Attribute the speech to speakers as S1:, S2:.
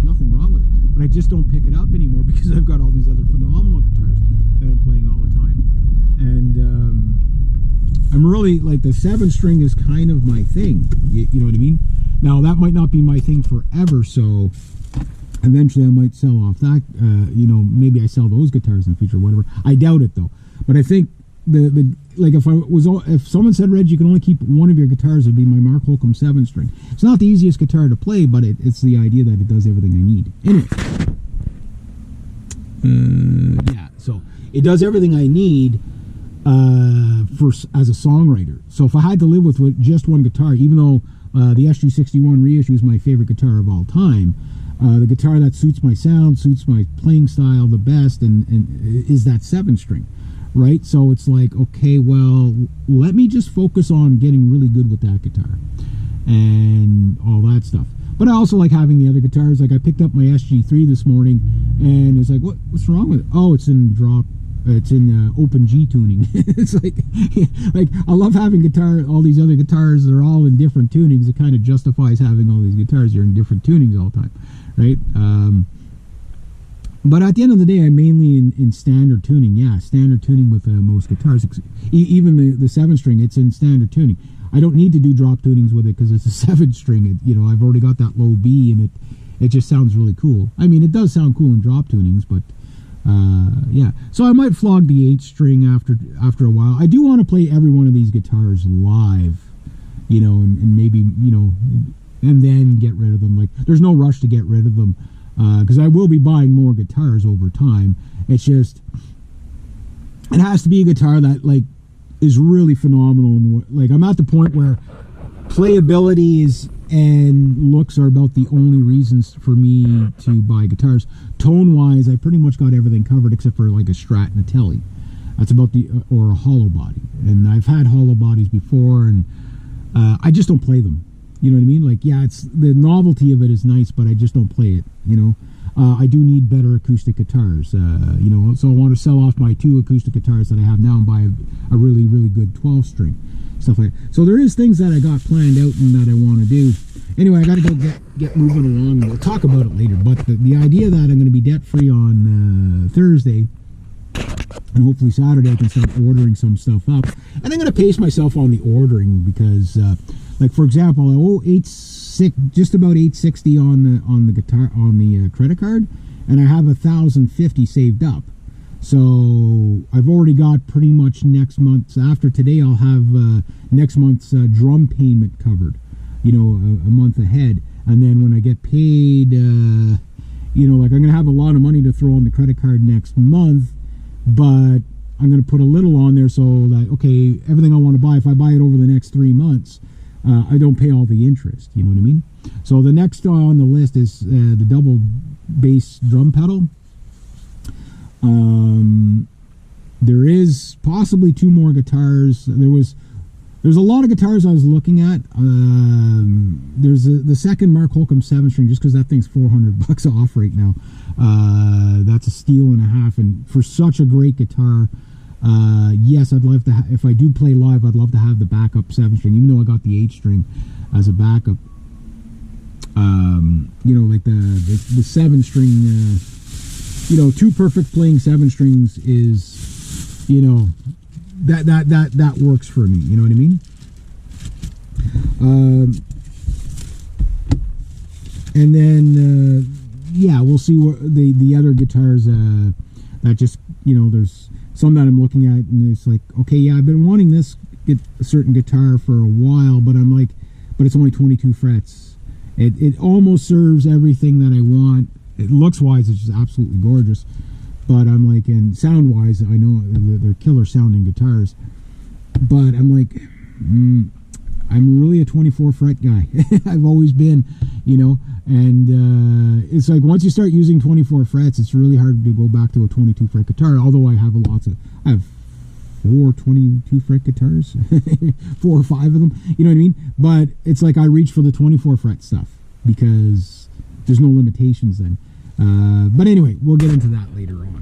S1: There's nothing wrong with it. But I just don't pick it up anymore because I've got all these other phenomenal guitars that I'm playing all the time. And I'm really, like, the 7-string is kind of my thing. You know what I mean? Now, that might not be my thing forever, so eventually I might sell off that. You know, maybe I sell those guitars in the future, whatever. I doubt it, though. But I think like if someone said, Reg, you can only keep one of your guitars, it'd be my Mark Holcomb 7-string. It's not the easiest guitar to play, but it's the idea that it does everything I need. Anyway, yeah, so it does everything I need as a songwriter. So if I had to live with just one guitar, even though the SG61 reissue is my favorite guitar of all time, the guitar that suits my sound, suits my playing style the best, and is that 7-string. Right, so it's like, okay, well, let me just focus on getting really good with that guitar and all that stuff. But I also like having the other guitars. Like, I picked up my SG3 this morning, and it's like, what's wrong with it? Oh, it's in open G tuning. It's like I love having all these other guitars. They're all in different tunings. It kind of justifies having all these guitars. You're in different tunings all the time, right? But at the end of the day, I'm mainly in standard tuning. Yeah, standard tuning with most guitars. Even the 7-string, it's in standard tuning. I don't need to do drop tunings with it because it's a 7-string. You know, I've already got that low B, and it just sounds really cool. I mean, it does sound cool in drop tunings, but yeah. So I might flog the 8-string after a while. I do want to play every one of these guitars live, you know, and maybe, you know, and then get rid of them. Like, there's no rush to get rid of them. Because I will be buying more guitars over time. It's just, it has to be a guitar that, like, is really phenomenal. And, like, I'm at the point where playability and looks are about the only reasons for me to buy guitars. Tone-wise, I pretty much got everything covered except for, like, a Strat and a Tele. That's about or a hollow body. And I've had hollow bodies before, and I just don't play them. You know what I mean? Like, yeah, it's the novelty of it is nice, but I just don't play it, you know? I do need better acoustic guitars, you know, so I want to sell off my 2 acoustic guitars that I have now and buy a really, really good 12-string, stuff like that. So there is things that I got planned out and that I want to do. Anyway, I got to go get moving along, and we'll talk about it later. But the idea that I'm going to be debt-free on Thursday, and hopefully Saturday I can start ordering some stuff up. And I'm going to pace myself on the ordering because, like, for example, I owe just about $860 on the guitar, on the credit card, and I have $1,050 saved up. So I've already got pretty much next month's. After today, I'll have next month's drum payment covered, you know, a month ahead. And then when I get paid, you know, like, I'm going to have a lot of money to throw on the credit card next month, but I'm going to put a little on there so that, okay, everything I want to buy, if I buy it over the next 3 months, I don't pay all the interest. You know what I mean? So the next on the list is the double bass drum pedal. There is possibly 2 more guitars. There's a lot of guitars I was looking at. There's the second Mark Holcomb 7-string, just because that thing's $400 off right now. That's a steal and a half, and for such a great guitar. Yes, I'd love to. If I do play live, I'd love to have the backup 7-string, even though I got the 8-string as a backup. You know, like the 7-string. You know, 2 perfect playing 7-strings is, you know, that works for me. You know what I mean? And then yeah, we'll see what the other guitars that just, you know, there's some that I'm looking at, and it's like, okay, yeah, I've been wanting this a certain guitar for a while, but I'm like, but it's only 22 frets. It almost serves everything that I want. It looks wise, it's just absolutely gorgeous. But I'm like, and sound wise, I know they're killer sounding guitars. But I'm like, I'm really a 24 fret guy. I've always been, you know, and it's like once you start using 24 frets, it's really hard to go back to a 22 fret guitar. Although I have I have 4 22 fret guitars, 4 or 5 of them, you know what I mean? But it's like I reach for the 24 fret stuff because there's no limitations then. But anyway, we'll get into that later on.